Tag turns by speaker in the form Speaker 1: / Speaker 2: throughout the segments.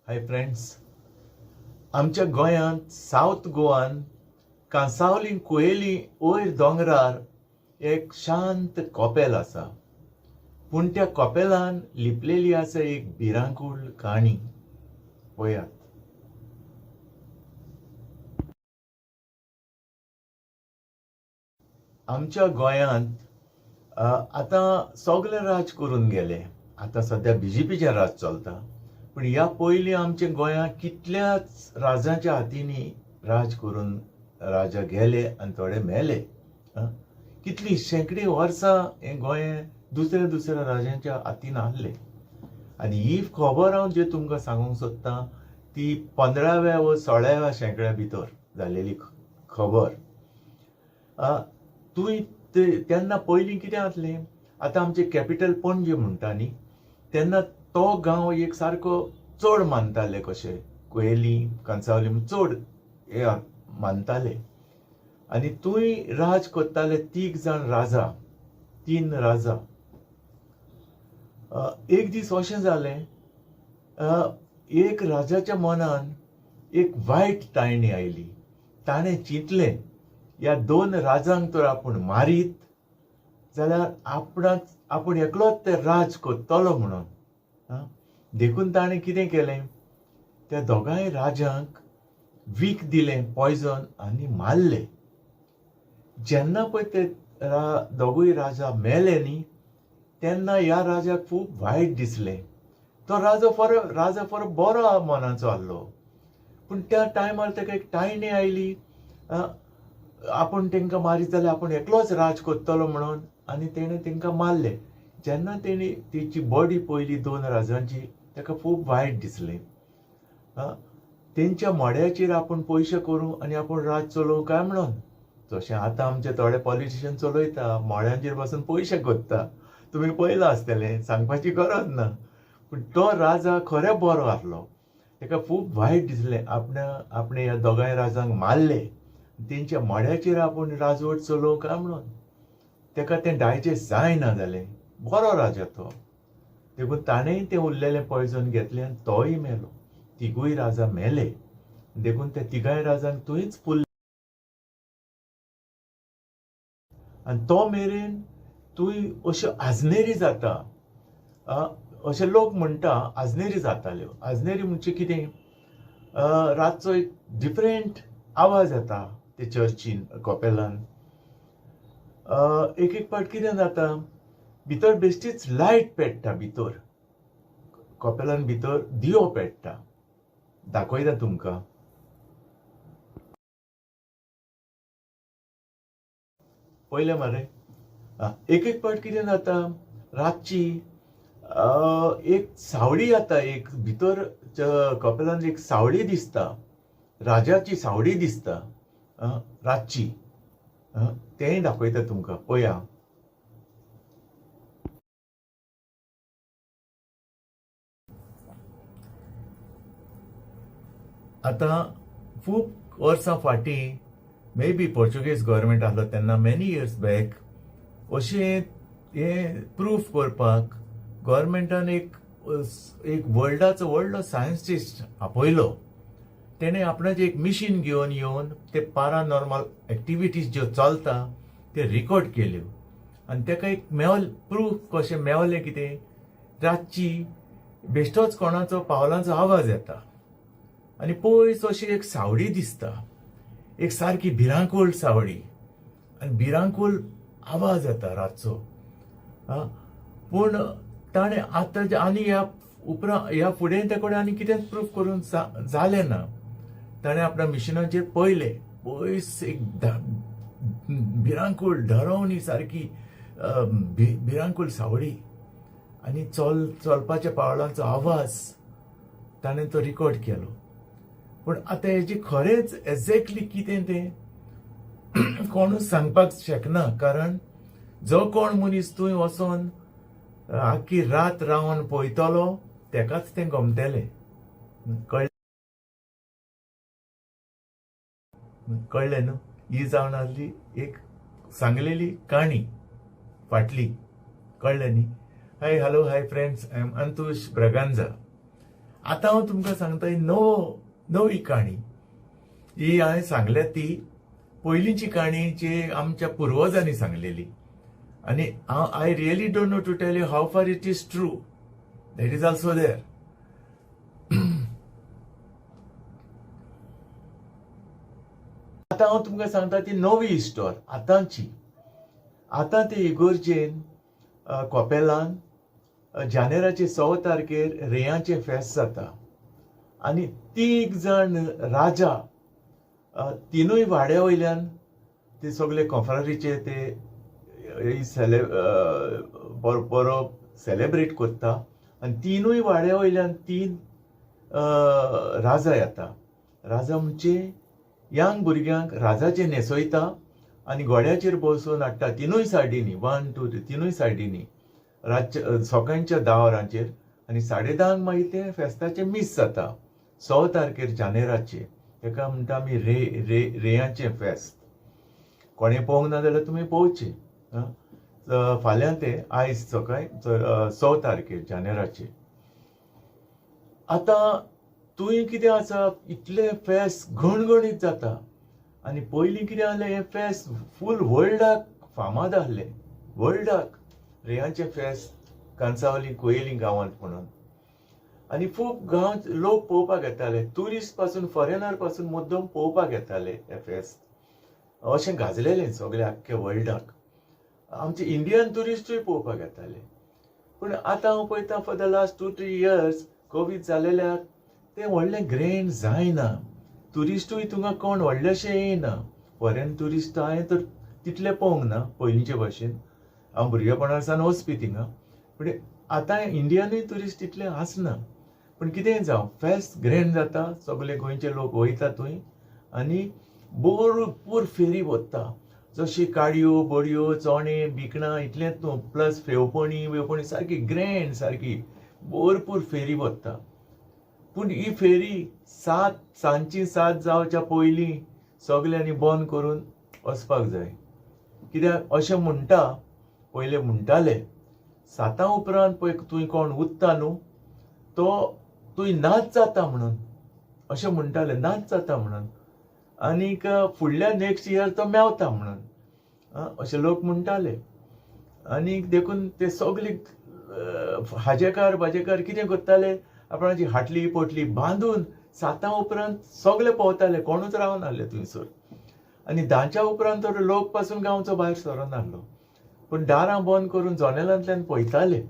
Speaker 1: Hi friends, आमच्या गोंयांत south गोवान कांसावली कुयेली वयर दोंगरार एक शांत कॉपेल आसा. पूण त्या कॉपेलान लिपलेली आसा एक भिरांकूळ काणी. पळयात. आमच्या गोंयांत आतां सगळे राज करून गेले. आतां सध्या बीजेपीचें राज चलता. पण ह्या पयलीं आमच्या गोंयांत कितल्याच राजांच्या हातींनी राज करून राजा गेले आनी थोडे मेले. कितली शेंकडी वर्सां हें गोंय दुसऱ्या दुसऱ्या राजांच्या हातीन आसलें. आनी ही खबर हांव जे तुमकां सांगूंक सोदतां ती 15व्या व 16व्या शेंकड्या भितर जाल्लेली खबर. तेन्ना पयलीं कितें जातलें, आतां आमचें कॅपिटल पणजे म्हणटा न्ही, तेन्ना तो गांव एक सारको चड मानताले. कशें कुयेली कांसावली चड हे मानताले. आनी थंय राज करताले तीन राजा. एक दीस अशें जालें, एक राजाच्या मनान एक वायट टायणी आयली. ताणें चिंतलें ह्या दोन राजांक तर आपूण मारीत जाल्यार आपूण एकलोच ते राज करतलो म्हणून. देखून ताणें कितें केलें, त्या दोगांय राजांक वीख दिलें, पॉयझन, आनी मारले. जेन्ना पळय ते दोगूय राजा मेले न्ही, तेन्ना ह्या राजाक खूब वायट दिसलें. तो राजा फरो बरो मनाचो आसलो. पूण त्या टायमार ताका एक टायणी आयली, आपूण तांकां मारीत जाल्यार आपूण एकलोच राज करतलो म्हणून, आनी तेणें तांकां मारले. जेन्ना तेणी तेची बॉडी पयली दोन राजांची, ताका खूब वायट दिसलें. तेंच्या मोड्याचेर आपूण पयशे करूं आनी आपूण राज चलोवं काय म्हणून. जशें आतां आमचे थोडे पॉलिटिशियन चलयता, मोड्यांचेर बसून पयशे कोत्ता. तुमी पळयलां आसतलें, सांगपाची गरज ना. पूण तो राजा खरें बरो आसलो. ताका खूब वायट दिसलें आपणे ह्या दोगांय राजांक मारले, तेंच्या मोड्याचेर आपूण राजवट चलोवं काय म्हणून. ताका तें डायजेस्ट जायना जालें. बरो राजा तो. देखून ताणेंय तें उरलेलें पॉयझन घेतलें आनी तोय मेलो. तिगूय राजा मेले. देखून त्या तिगाय राजांक थंयच पुरलें. आनी तो मेरेन थंय अश्यो आजनेरी जाता. अशे लोक म्हणटा आजनेरी जाताल्यो. आजनेरी म्हणजे कितें, रातचो एक डिफरंट आवाज येता ते चर्चीन, कॉपेलान. एक पाट कितें जाता, भितर बेश्टीच लायट पेट्टा. भितर कॉपेलान भितर दिवो पेट्टा. दाखयता तुमकां. पयलें मरे. एक पाट कितें जाता, रातची एक सावळी जाता. एक भितर कॉपेलान एक सावळी दिसता, राजाची सावळी दिसता रातची. तेंय दाखयता तुमकां, पळया. आतां खूब वर्सां फाटीं मे बी पोर्चुगीज गव्हर्मेंट आसलो तेन्ना, मेनी इयर्स बॅक, अशें हें प्रूफ करपाक गव्हर्मेंटान एक वर्ल्डाचो व्हडलो सायन्टिस्ट आपयलो. तेणें आपणाचें एक मिशीन घेवन येवन ते पॅरानॉर्मल एक्टिविटीज ज्यो चलता ते रिकॉर्ड केल्यो. आनी ताका एक प्रूफ कशें मेवलें. कितें, रातची बेश्टोच कोणाचो पावलांचो आवाज येता आनी पयस अशी एक सावळी दिसता, एक सारकी भिरांकूळ सावळी, आनी भिरांकूळ आवाज येता रातचो. पूण ताणें आतां आनी ह्या फुडें ते कडेन आनी कितेंच प्रूफ करून जालें ना. ताणें आपल्या मिशनाचेर पयलें, पयस एक भिरांकूळ डरावणी सारकी भिरांकूळ सावळी आनी चलपाच्या पावलांचो आवाज ताणें तो रिकॉर्ड केलो. पूण आतां हेजी खरेंच एक्झॅक्टली कितें तें कोणूच सांगपाक शकना. कारण जो कोण मनीस थंय वचोन आख्खी रात रावन पळयतलो तेकाच तें गमतलें. कळ्ळें न्हू. ही जावन आसली एक सांगलेली काणी फाटली. कळ्ळें न्ही. Hi friends, I am Antush Braganza. आतां हांव तुमकां सांगता ही नवी काणी. ही हांवें सांगल्या ती पयलींची काणी जी आमच्या पुर्वजांनी सांगलेली. आनी I really don't know to tell you how far it is true. That is also there. आतां हांव तुमकां सांगता ती नवी इस्टोर आतांची. आतां ते इगोर्जेन कोपेलान जानेराचे 6 तारखेर रेयांचे फेस्त जाता. आनी 3 जाण राजा तिनूय वाड्या वयल्यान ते सगळे कॉन्फ्ररीचे ते परब सेलेब्रेट करता. आनी तिनूय वाड्या वयल्यान 3 राजा येता. राजा म्हणजे यंग भुरग्यांक राजाचे न्हेसयता आनी घोड्याचेर बसोवन हाडटा तिनूय सायडींनी 1, 2, 3 तिनूय सायडींनी सकाळच्या 10 वरांचेर. आनी 10:30 मागीर ते फेस्ताचे मीस जाता 6 तारखेर जानेराचे. ताका म्हणटा आमी रेयांचे फेस्त. कोणें पळोवंक ना जाल्यार तुमी पळोवचें. फाल्यां ते आयज सकाळी 6 तारखेर जानेराचे. आतां तुवें कितें आसा इतले फेस्त घणघणीत जाता. आनी पयलीं कितें जालें हें फेस्त फूल वर्ल्डाक फामाद आहलें. वर्ल्डाक रेयांचें फेस्त कांसावली कोयेली गांवांत म्हणून. आनी खूब गांव लोक पळोवपाक येताले. ट्युरिस्ट पासून फॉरेनर पासून मुद्दम पळोवपाक येताले हें फेस्त. अशें गाजलेलें सगळे आख्ख्या वर्ल्डाक. आमचे इंडियन ट्युरिस्टूय पळोवपाक येताले. पूण आतां हांव पळयतां for the last 2-3 years Covid जालेल्याक तें व्हडलें ग्रँड जायना. ट्युरिस्टूय तुका कोण व्हडलेशें येयना. फॉरेन ट्युरिस्ट हांवें तर तितले पळोवंक ना पयलींचे भशेन. हांव भुरगेपणासान वचपी थिंगा. पूण आतां इंडियनूय ट्युरिस्ट तितले आसना. पूण कितेंय जावं फेस्त ग्रँड जाता. सगळे गोंयचे लोक वयता थंय आनी भरपूर फेरी वता. जशी काडयो बडयो चोणे भिकणां इतलेंच न्हू प्लस फेवपणी सारकी ग्रँड सारकी भरपूर फेरी वता. पूण ही फेरी सांजची 7 जावच्या पयलीं सगल्यांनी बंद करून वचपाक जाय. कित्याक अशें म्हणटा पयले म्हणटाले 7 उपरांत पळय तुवें कोण उरता न्हू तो तुवें नाच जाता म्हणून. अशें म्हणटाले नाच जाता म्हणून. आनीक फुडल्या नेक्स्ट इयर तो मेवता म्हणून. अशें लोक म्हणटाले. आनीक देखून ते सगळे हाजेकार भाजेकार कितें करताले आपणाची हाटली पोटली बांदून 7 उपरांत सगळे पावताले. कोणूच रावनासले थंयसर. आनी 10च्या उपरांत तर लोक पासून गांवचो भायर सरनासलो. पूण दारां बंद करून जनेलांतल्यान पळयताले.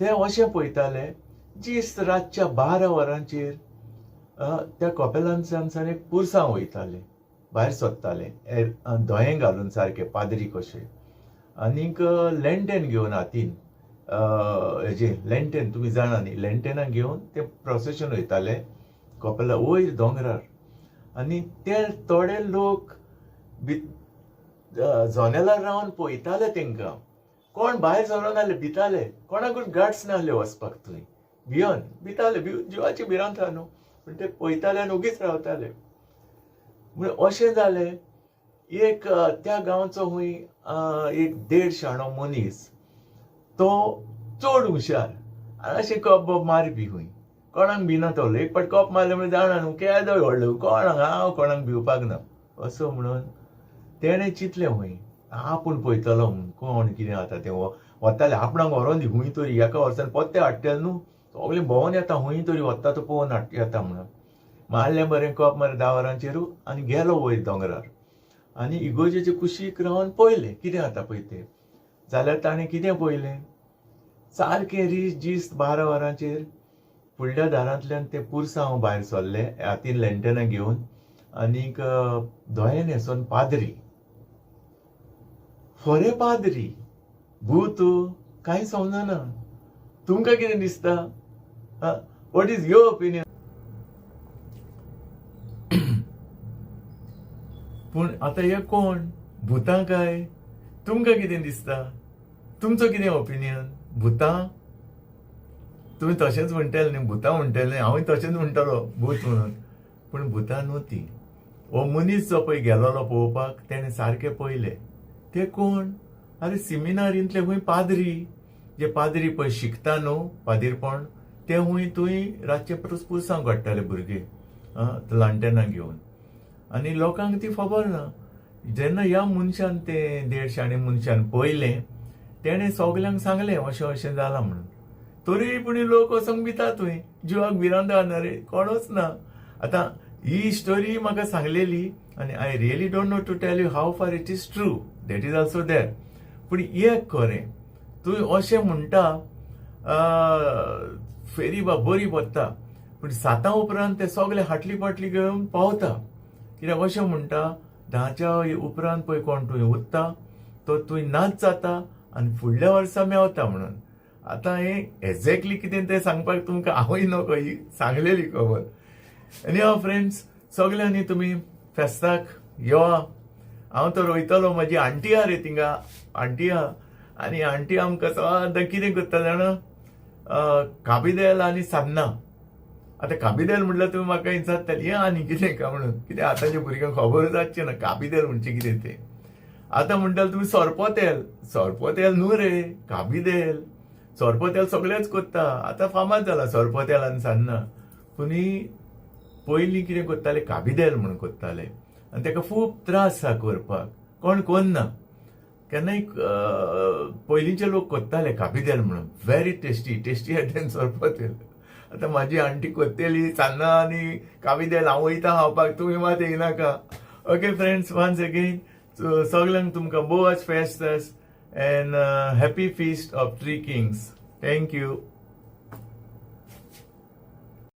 Speaker 1: ते अशें पळयताले जिस्त रातच्या 12 वरांचेर त्या कपेलांतल्यान एक पुरसांव वयताले भायर सरताले दोयें घालून सारके पाद्री कशे. आनीक लेंटेन घेवन हातीन हेजे लेंटेन तुमी जाणा न्ही लेंटेनां घेवन ते प्रोसेशन वयताले कपेला वयर दोंगरार. आनी ते थोडे लोक जनेलार रावन पळयताले तेंकां. कोण भायर सरोनासले भिताले. कोणाकूच गाट्स नासले वचपाक थंय. भिताले जिवाची भिरांत आहा न्हू. पूण ते पळयताले आनी उगीच रावताले. म्हणजे अशें जालें एक त्या गांवचो हूंय एक 1.5 शाणो मनीस तो चड हुशार आनी अशें कप मारपी हूंय. कोणाक भिना तो एक पाट कप मारले म्हणजे जाणा न्हू केदोय व्हडलो कोणाक हांव कोणाक भिवपाक ना असो म्हणून तेणें चिंतलें हूंय आपूण पळयतलो म्हणून. कोण कितें जाता तें वताले आपणाक व्हरोन दी हूंय तरी एका वर्सान पत्ते हाडटले न्हू सगळें भोंवून येता हूंय तरी वता तो पळोवन येता म्हणून. मारलें बरें कप मारलें 10 वरांचेरू आनी गेलो वयर दोंगरार. आनी इगोर्जेचे कुशीक रावन पळयलें कितें जाता पळय तें. जाल्यार ताणें कितें पळयलें सारकें जिस्त 12 वरांचेर फुडल्या दारांतल्यान तें पुरसांव भायर सरलें हातीन लेंटेनां घेवन. आनीक दोयेन न्हेसोन पाद्री खरे पाद्री भूत कांय समजना. तुमकां कितें दिसता? What is your opinion? पूण आतां हे कोण भुतां काय? तुमकां कितें दिसता? तुमचो कितें ओपिनियन? भुतां? तुमी तशेंच म्हणटाले न्ही भुतां म्हणटाले हांवूय तशेंच म्हणटलो भूत म्हणून. पूण भुतां न्हू ती. हो मनीस जो पळय गेलोलो पळोवपाक तेणें सारकें पळयलें. ते कोण? अरे सेमिनारींतले खंय पाद्री जे पाद्री पळय शिकता न्हू पाद्रीपण ते थंय रातचे पुरसांग काडटाले भुरगे लांटेनां घेवन आनी लोकांक ती खबर ना. जेन्ना ह्या मनशान ते देडशाणे मनशान पळयलें तेणें सगल्यांक सांगलें अशें अशें जालां म्हणून. तरी पूण लोक वचोंक भिता थंय, जिवाक भिरांत रे कोणूच ना. आतां ही स्टोरी म्हाका सांगलेली आनी I really don't know to tell you how far it is true, that is also there. पूण एक खरें, तूं अशें म्हणटा फेरी बरी पडटा, पूण 7 उपरांत ते सगळे हाटली पाटली घेवन पावता. कित्याक अशें म्हणटा 10च्या उपरांत पळय कोण थंय उरता तो थंय नाच जाता आनी फुडल्या वर्सा मेवता म्हणून. आतां हें एक्झॅक्टली कितें तें सांगपाक तुमकां हांवूय नको, ही सांगलेली खबर. आनी फ्रेंड्स, सगल्यांनी तुमी फेस्ताक यो. हांव तर वयतलो, म्हाजी आंटी आहा रे थिंगा, आंटी आहा. आनी आंटी आमकां सदां कितें करता जाणा, काबिदेल आनी सान्नां. आतां काबिदेल म्हटल्यार तुमी म्हाका विचारतली आनी कितें काय म्हणून, कित्याक आतांच्या भुरग्यांक खबर जावचें ना काबिदेल म्हणजे कितें तें. आतां म्हणटाले तुमी सोरपोतेल, सोरपोतेल न्हू रे, काबिदेल. सोरपोतेल सगळेच करता, आतां फामाद जाला सोरपोतेल आनी सान्नां. पूण पयलीं कितें करताले, काबिदेल म्हणून करताले आनी ताका खूब त्रास आसा करपाक, कोण कोन्ना. केन्नाय पयलींचे लोक करताले काबिदेल म्हणून, very tasty tasty item sorpotel. आतां म्हाजी आंटी करतेली सान्नां आनी काबिदेल, हांव वयता खावपाक, तुमी मात येयनाका. ओके फ्रेंड्स, वन्स अगेन सगल्यांक तुमकां बोवाच फेस्तास and happy feast of 3 kings. Thank you.